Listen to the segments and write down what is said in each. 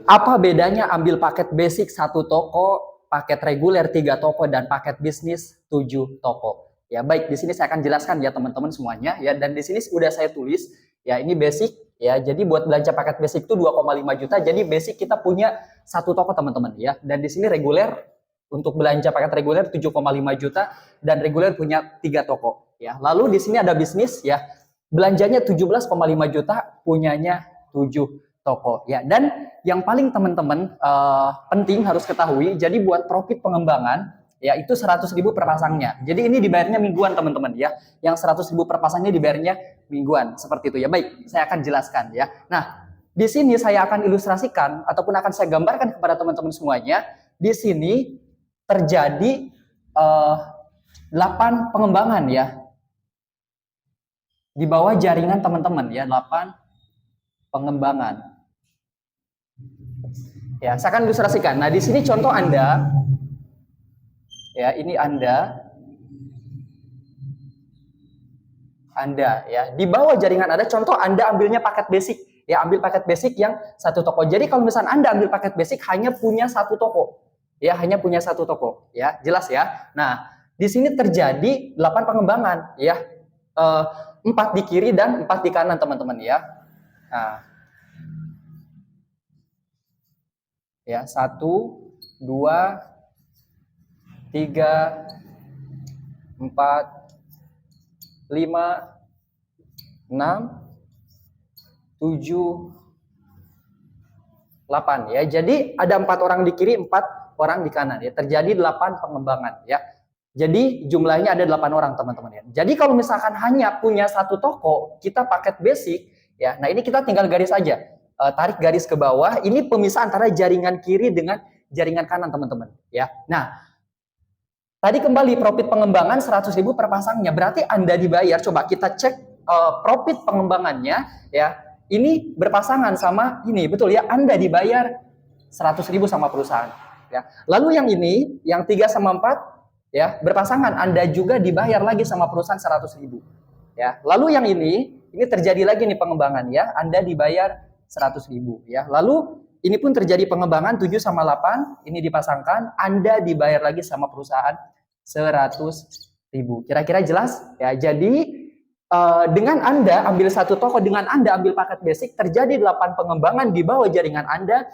Apa bedanya ambil paket basic 1 toko, paket reguler 3 toko, dan paket bisnis 7 toko? Ya baik, di sini saya akan jelaskan ya teman-teman semuanya ya. Dan di sini sudah saya tulis ya, ini basic ya. Jadi buat belanja paket basic itu 2,5 juta. Jadi basic kita punya 1 toko teman-teman ya. Dan di sini reguler untuk belanja paket reguler 7,5 juta dan reguler punya 3 toko ya. Lalu di sini ada bisnis ya. Belanjanya 17,5 juta, punyanya 7 toko ya. Dan yang paling teman-teman penting harus ketahui, jadi buat profit pengembangan ya itu 100.000 per pasangnya. Jadi ini dibayarnya mingguan teman-teman ya. Yang 100.000 per pasangnya dibayarnya mingguan, seperti itu ya. Baik, saya akan jelaskan ya. Nah, di sini saya akan ilustrasikan ataupun akan saya gambarkan kepada teman-teman semuanya. Di sini terjadi 8 pengembangan ya. Di bawah jaringan teman-teman ya, 8 pengembangan. Ya, saya akan ilustrasikan. Nah, di sini contoh Anda. Ya, ini Anda ya. Di bawah jaringan Anda, contoh Anda ambilnya paket basic. Ya, ambil paket basic yang 1 toko. Jadi kalau misalnya Anda ambil paket basic hanya punya 1 toko. Ya, hanya punya 1 toko. Ya, jelas ya. Nah, di sini terjadi 8 pengembangan ya. 4 di kiri dan 4 di kanan teman-teman ya. Nah, ya, 1, 2, 3, 4, 5, 6, 7, 8 ya. Jadi ada 4 orang di kiri, 4 orang di kanan ya. Terjadi 8 pengembangan ya. Jadi jumlahnya ada 8 orang teman-teman ya. Jadi kalau misalkan hanya punya 1 toko, kita paket basic ya. Nah, ini kita tinggal garis aja. Tarik garis ke bawah. Ini pemisah antara jaringan kiri dengan jaringan kanan teman-teman ya. Nah, tadi kembali profit pengembangan 100.000 per pasangnya. Berarti Anda dibayar, coba kita cek profit pengembangannya ya. Ini berpasangan sama ini, betul ya. Anda dibayar 100.000 sama perusahaan ya. Lalu yang ini, yang 3 sama 4 ya, berpasangan, Anda juga dibayar lagi sama perusahaan 100.000 ya. Lalu yang ini terjadi lagi nih pengembangan ya. Anda dibayar 100.000 ya. Lalu ini pun terjadi pengembangan 7 sama 8, ini dipasangkan, Anda dibayar lagi sama perusahaan 100.000. Kira-kira jelas? Ya, jadi dengan Anda ambil 1 toko, dengan Anda ambil paket basic, terjadi 8 pengembangan di bawah jaringan Anda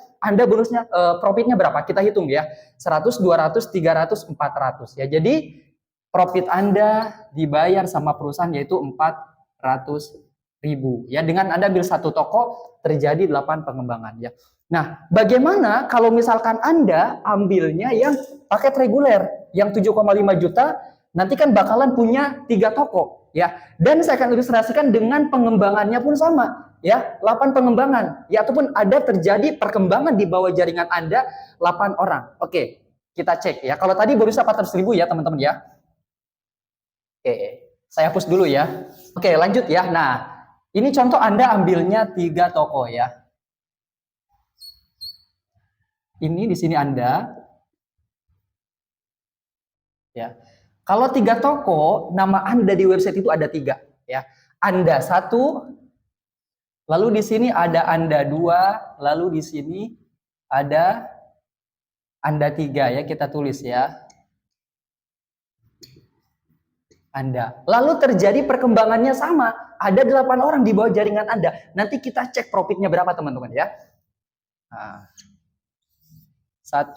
bonusnya profitnya berapa? Kita hitung ya. 100, 200, 300, 400 ya. Jadi profit Anda dibayar sama perusahaan yaitu 400.000 ya. Dengan Anda ambil 1 toko, terjadi 8 pengembangan ya. Nah, bagaimana kalau misalkan Anda ambilnya yang paket reguler yang 7,5 juta, nanti kan bakalan punya 3 toko ya. Dan saya akan ilustrasikan dengan pengembangannya pun sama ya, 8 pengembangan ya, ataupun ada terjadi perkembangan di bawah jaringan Anda 8 orang. Oke, kita cek ya. Kalau tadi baru 400.000 ya teman-teman ya. Oke, saya hapus dulu ya. Oke, lanjut ya. Nah, ini contoh Anda ambilnya 3 toko ya. Ini di sini Anda ya. Kalau 3 toko, nama Anda di website itu ada 3 ya. Anda 1, lalu di sini ada Anda 2, lalu di sini ada Anda 3 ya, kita tulis ya. Anda. Lalu terjadi perkembangannya sama, ada 8 orang di bawah jaringan Anda. Nanti kita cek profitnya berapa teman-teman ya. Nah, 1,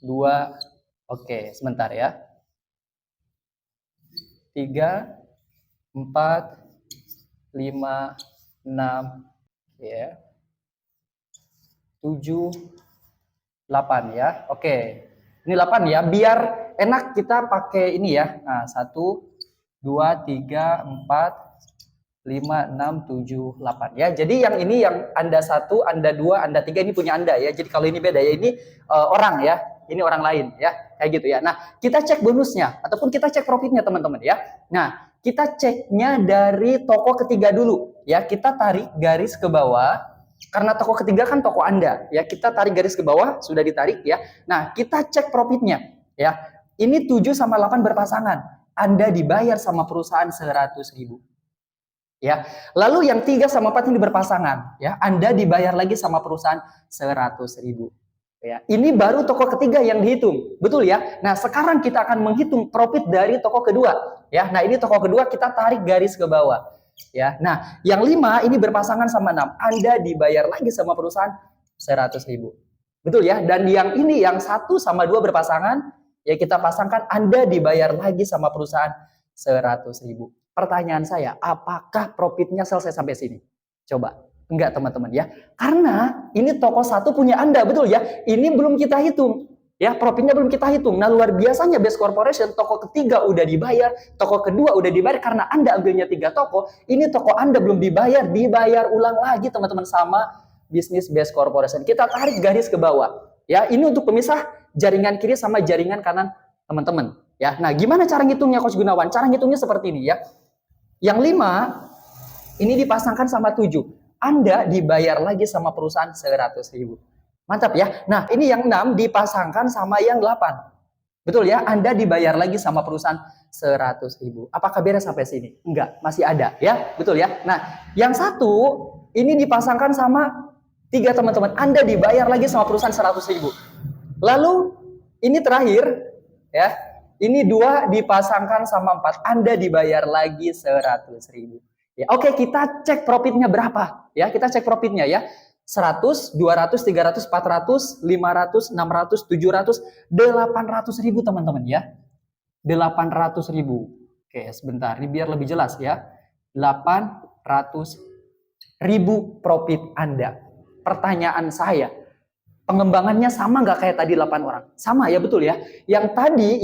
2, oke, sebentar ya. 3, 4, 5, 6 ya. 7, 8 ya. Oke. Ini 8 ya, biar enak kita pakai ini ya. Nah, 1, 2, 3, 4, 5, 6, 7, 8 ya. Jadi yang ini yang Anda 1, Anda 2, Anda 3 ini punya Anda ya. Jadi kalau ini beda ya, ini orang ya. Ini orang lain ya. Kayak gitu ya. Nah, kita cek bonusnya ataupun kita cek profitnya teman-teman ya. Nah, kita ceknya dari toko ketiga dulu ya. Kita tarik garis ke bawah. Karena toko ketiga kan toko Anda ya. Kita tarik garis ke bawah, sudah ditarik ya. Nah, kita cek profitnya ya. Ini 7 sama 8 berpasangan. Anda dibayar sama perusahaan 100.000. Ya. Lalu yang 3 sama 4 ini berpasangan, ya. Anda dibayar lagi sama perusahaan 100.000. Ya. Ini baru toko ketiga yang dihitung. Betul ya? Nah, sekarang kita akan menghitung profit dari toko kedua, ya. Nah, ini toko kedua kita tarik garis ke bawah, ya. Nah, yang 5 ini berpasangan sama 6. Anda dibayar lagi sama perusahaan 100.000. Betul ya? Dan yang ini yang 1 sama 2 berpasangan, ya kita pasangkan Anda dibayar lagi sama perusahaan 100.000. Pertanyaan saya, apakah profitnya selesai sampai sini? Coba. Enggak teman-teman ya. Karena ini toko 1 punya Anda, betul ya? Ini belum kita hitung. Ya, profitnya belum kita hitung. Nah, luar biasanya Best Corporation, toko ketiga udah dibayar, toko kedua udah dibayar karena Anda ambilnya 3 toko. Ini toko Anda belum dibayar ulang lagi teman-teman sama bisnis Best Corporation. Kita tarik garis ke bawah. Ya, ini untuk pemisah jaringan kiri sama jaringan kanan teman-teman. Ya, nah gimana cara ngitungnya Coach Gunawan? Cara ngitungnya seperti ini ya. Yang 5 ini dipasangkan sama 7. Anda dibayar lagi sama perusahaan 100.000. Mantap ya. Nah, ini yang 6 dipasangkan sama yang 8. Betul ya? Anda dibayar lagi sama perusahaan 100.000. Apakah beres sampai sini? Enggak, masih ada ya. Betul ya? Nah, yang 1 ini dipasangkan sama 3 teman-teman. Anda dibayar lagi sama perusahaan 100.000. Lalu ini terakhir ya. Ini 2 dipasangkan sama 4. Anda dibayar lagi 100.000. Ya, oke, kita cek profitnya berapa? Ya, kita cek profitnya ya. 100, 200, 300, 400, 500, 600, 700, 800.000 teman-teman ya. 800.000. Oke, sebentar. Ini biar lebih jelas ya. 800.000 profit Anda. Pertanyaan saya, pengembangannya sama nggak kayak tadi 8 orang? Sama ya, betul ya. Yang tadi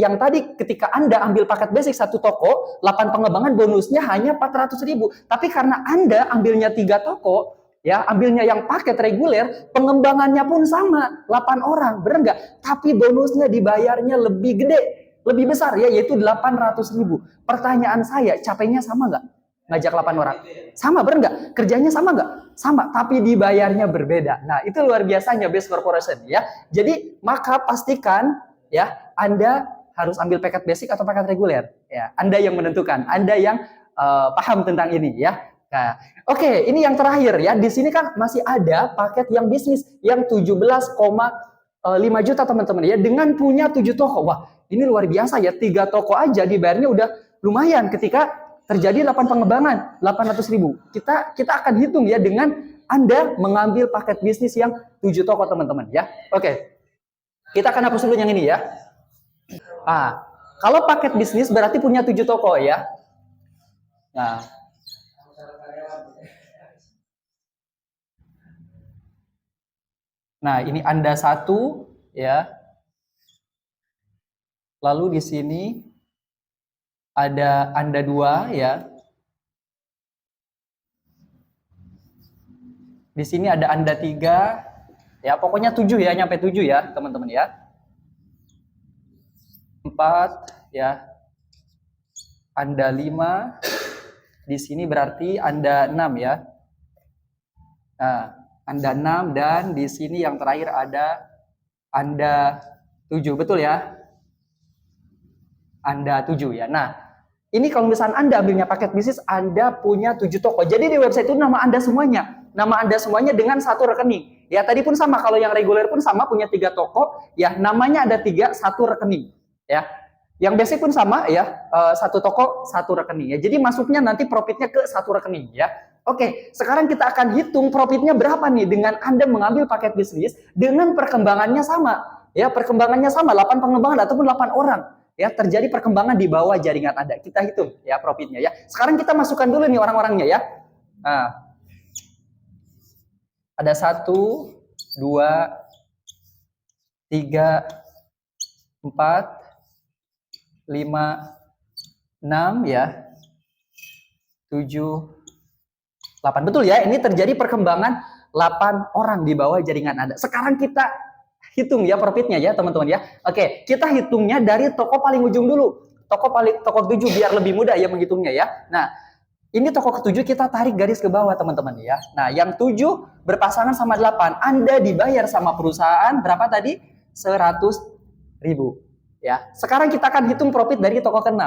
ketika Anda ambil paket basic 1 toko, 8 pengembangan bonusnya hanya 400.000. Tapi karena Anda ambilnya 3 toko, ya, ambilnya yang paket reguler, pengembangannya pun sama, 8 orang, bener nggak? Tapi bonusnya dibayarnya lebih gede, lebih besar ya, yaitu 800.000. Pertanyaan saya, capeknya sama nggak? Ngajak 8 orang? Sama, bener nggak? Kerjanya sama nggak? Sama, tapi dibayarnya berbeda. Nah, itu luar biasanya Best Corporation ya. Jadi, maka pastikan ya, Anda harus ambil paket basic atau paket reguler. Ya, Anda yang menentukan, Anda yang paham tentang ini ya. Nah, oke, ini yang terakhir ya. Di sini kan masih ada paket yang bisnis yang 17,5 juta teman-teman ya, dengan punya 7 toko. Wah, ini luar biasa ya. 3 toko aja dibayarnya udah lumayan ketika terjadi 8 pengembangan, 800.000. Kita akan hitung ya dengan Anda mengambil paket bisnis yang 7 toko teman-teman ya. Oke. Kita akan hapus dulu yang ini ya. Kalau paket bisnis berarti punya 7 toko ya. Nah, ini Anda 1 ya. Lalu di sini ada Anda 2 ya. Di sini ada Anda 3. Ya, pokoknya 7 ya, nyampe 7 ya, teman-teman ya. 4 ya. Anda 5. Di sini berarti Anda 6 ya. Nah, Anda 6 dan di sini yang terakhir ada Anda 7, betul ya? Anda 7 ya. Nah, ini kalau misalnya Anda ambilnya paket bisnis, Anda punya 7 toko. Jadi di website itu nama Anda semuanya. Nama Anda semuanya dengan 1 rekening. Ya, tadi pun sama. Kalau yang reguler pun sama, punya 3 toko. Ya, namanya ada 3, 1 rekening. Ya. Yang basic pun sama ya. 1 toko, 1 rekening. Ya. Jadi masuknya nanti profitnya ke 1 rekening. Ya. Oke, sekarang kita akan hitung profitnya berapa nih dengan Anda mengambil paket bisnis dengan perkembangannya sama. Ya, perkembangannya sama, 8 pengembangan ataupun 8 orang. Ya, terjadi perkembangan di bawah jaringan Anda. Kita hitung ya profitnya ya. Sekarang kita masukkan dulu nih orang-orangnya ya. Nah, ada 1, 2, 3, 4, 5, 6 ya. 7, 8. Betul ya, ini terjadi perkembangan 8 orang di bawah jaringan Anda. Sekarang kita hitung ya profitnya ya teman-teman ya. Oke, kita hitungnya dari toko paling ujung dulu. Toko 7 biar lebih mudah ya menghitungnya ya. Nah, ini toko ke-7 kita tarik garis ke bawah teman-teman ya. Nah, yang 7 berpasangan sama 8. Anda dibayar sama perusahaan berapa tadi? 100.000 ya. Sekarang kita akan hitung profit dari toko ke-6.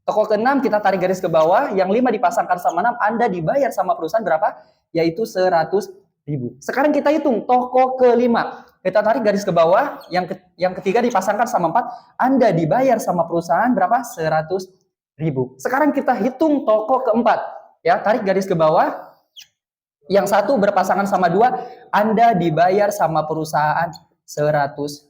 Toko ke-6 kita tarik garis ke bawah, yang 5 dipasangkan sama 6, Anda dibayar sama perusahaan berapa? Yaitu 100.000. Sekarang kita hitung toko ke-5. Kita tarik garis ke bawah, yang ketiga dipasangkan sama 4, Anda dibayar sama perusahaan berapa? 100.000. Sekarang kita hitung toko ke-4. Ya, tarik garis ke bawah. Yang 1 berpasangan sama 2, Anda dibayar sama perusahaan 100.000.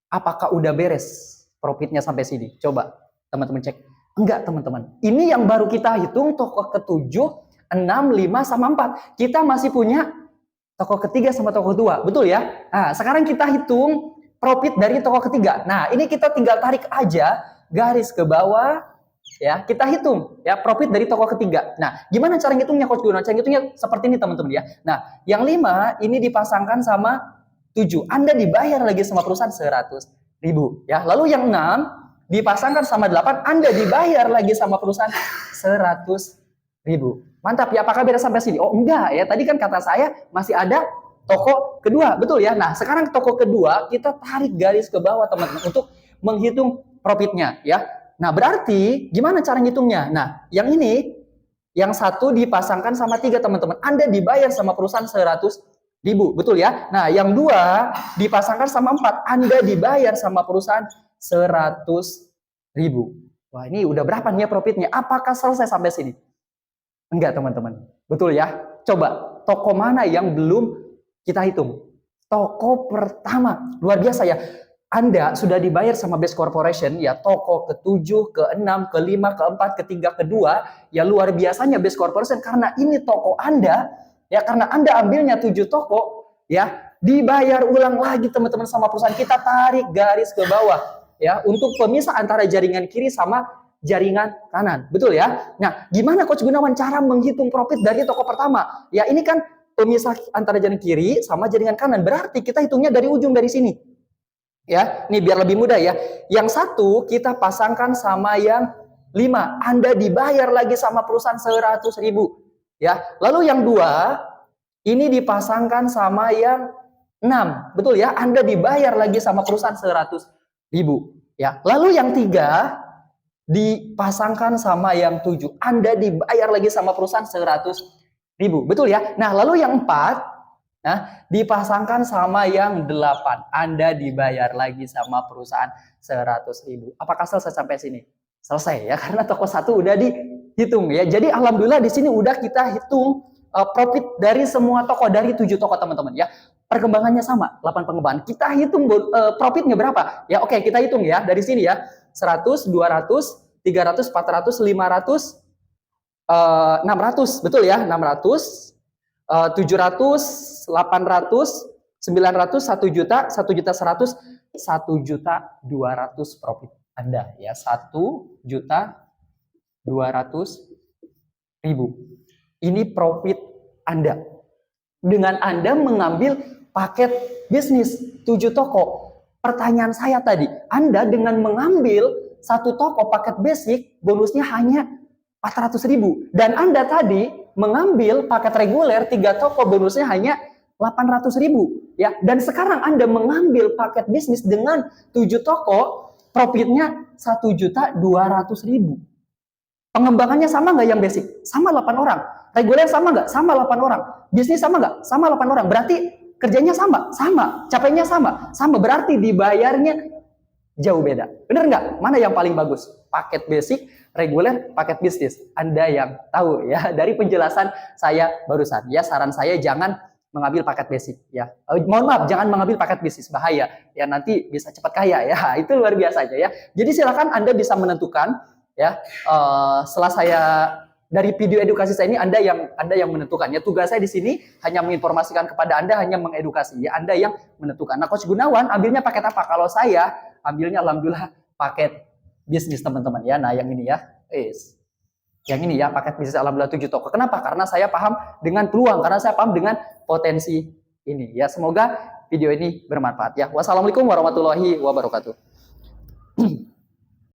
Apakah udah beres profitnya sampai sini? Coba teman-teman cek. Enggak, teman-teman. Ini yang baru kita hitung toko ke-7, 6, 5, sama 4. Kita masih punya toko ketiga sama toko kedua. Betul ya? Nah, sekarang kita hitung profit dari toko ketiga. Nah, ini kita tinggal tarik aja garis ke bawah. Ya, kita hitung ya profit dari toko ketiga. Nah, gimana cara ngitungnya Coach Gunawan? Cara ngitungnya seperti ini teman-teman ya. Nah, yang 5 ini dipasangkan sama 7. Anda dibayar lagi sama perusahaan 100.000 ya. Lalu yang 6 dipasangkan sama 8, Anda dibayar lagi sama perusahaan 100.000. Mantap ya, apakah beda sampai sini? Oh enggak ya, tadi kan kata saya masih ada toko kedua, betul ya? Nah, sekarang toko kedua kita tarik garis ke bawah teman-teman untuk menghitung profitnya ya. Nah, berarti gimana cara ngitungnya? Nah, yang ini, yang 1 dipasangkan sama 3 teman-teman. Anda dibayar sama perusahaan 100.000, betul ya? Nah, yang 2 dipasangkan sama 4, Anda dibayar sama perusahaan 100.000. Wah, ini udah berapa nih ya profitnya? Apakah selesai sampai sini? Enggak, teman-teman. Betul ya? Coba, toko mana yang belum kita hitung? Toko pertama. Luar biasa ya. Anda sudah dibayar sama Best Corporation, ya toko ke-7, ke-6, ke-5, ke-4, ke-3, ke-2, ya luar biasanya Best Corporation, karena ini toko Anda, ya karena Anda ambilnya 7 toko, ya dibayar ulang lagi teman-teman sama perusahaan. Kita tarik garis ke bawah. Ya, untuk pemisah antara jaringan kiri sama jaringan kanan. Betul ya? Nah, gimana Coach Gunawan cara menghitung profit dari toko pertama? Ya, ini kan pemisah antara jaringan kiri sama jaringan kanan. Berarti kita hitungnya dari ujung dari sini. Ya, ini biar lebih mudah ya. Yang 1 kita pasangkan sama yang 5. Anda dibayar lagi sama perusahaan 100.000. Ya, lalu yang 2 ini dipasangkan sama yang 6. Betul ya? Anda dibayar lagi sama perusahaan 100.000. Ya, lalu yang 3 dipasangkan sama yang 7. Anda dibayar lagi sama perusahaan 100.000. Betul ya? Nah, lalu yang 4 dipasangkan sama yang 8. Anda dibayar lagi sama perusahaan 100.000. Apakah selesai sampai sini? Selesai ya, karena toko 1 udah dihitung ya. Jadi alhamdulillah di sini udah kita hitung profit dari semua toko, dari 7 toko teman-teman ya. Perkembangannya sama, 8 pengembangan. Kita hitung profitnya berapa? Ya oke, kita hitung ya dari sini ya. 100, 200, 300, 400, 500, 600. Betul ya? 600, 700, 800, 900, 1 juta, 1 juta 100, 1 juta 200 profit Anda ya. 1 juta 200.000. Ini profit Anda. Dengan Anda mengambil paket bisnis 7 toko. Pertanyaan saya tadi, Anda dengan mengambil 1 toko paket basic, bonusnya hanya 400.000. Dan Anda tadi mengambil paket reguler 3 toko, bonusnya hanya 800.000. Ya. Dan sekarang Anda mengambil paket bisnis dengan 7 toko, profitnya 1.200.000. Pengembangannya sama nggak yang basic? Sama 8 orang. Reguler sama nggak? Sama 8 orang. Bisnis sama nggak? Sama 8 orang. Berarti kerjanya sama? Sama. Capeknya sama? Sama. Berarti dibayarnya jauh beda. Bener nggak? Mana yang paling bagus? Paket basic, reguler, paket bisnis. Anda yang tahu ya. Dari penjelasan saya barusan. Ya, saran saya jangan mengambil paket basic ya. Mohon maaf, jangan mengambil paket bisnis, bahaya. Ya, nanti bisa cepat kaya ya. Itu luar biasa aja ya. Jadi silakan Anda bisa menentukan ya, setelah saya dari video edukasi saya ini Anda yang menentukan ya. Tugas saya di sini hanya menginformasikan kepada Anda, hanya mengedukasi ya. Anda yang menentukan. Nah, Coach Gunawan ambilnya paket apa? Kalau saya ambilnya alhamdulillah paket bisnis teman-teman ya. Nah, yang ini ya. Yang ini ya, paket bisnis alhamdulillah 7 toko. Kenapa? Karena saya paham dengan peluang, karena saya paham dengan potensi ini ya. Semoga video ini bermanfaat ya. Wassalamualaikum warahmatullahi wabarakatuh.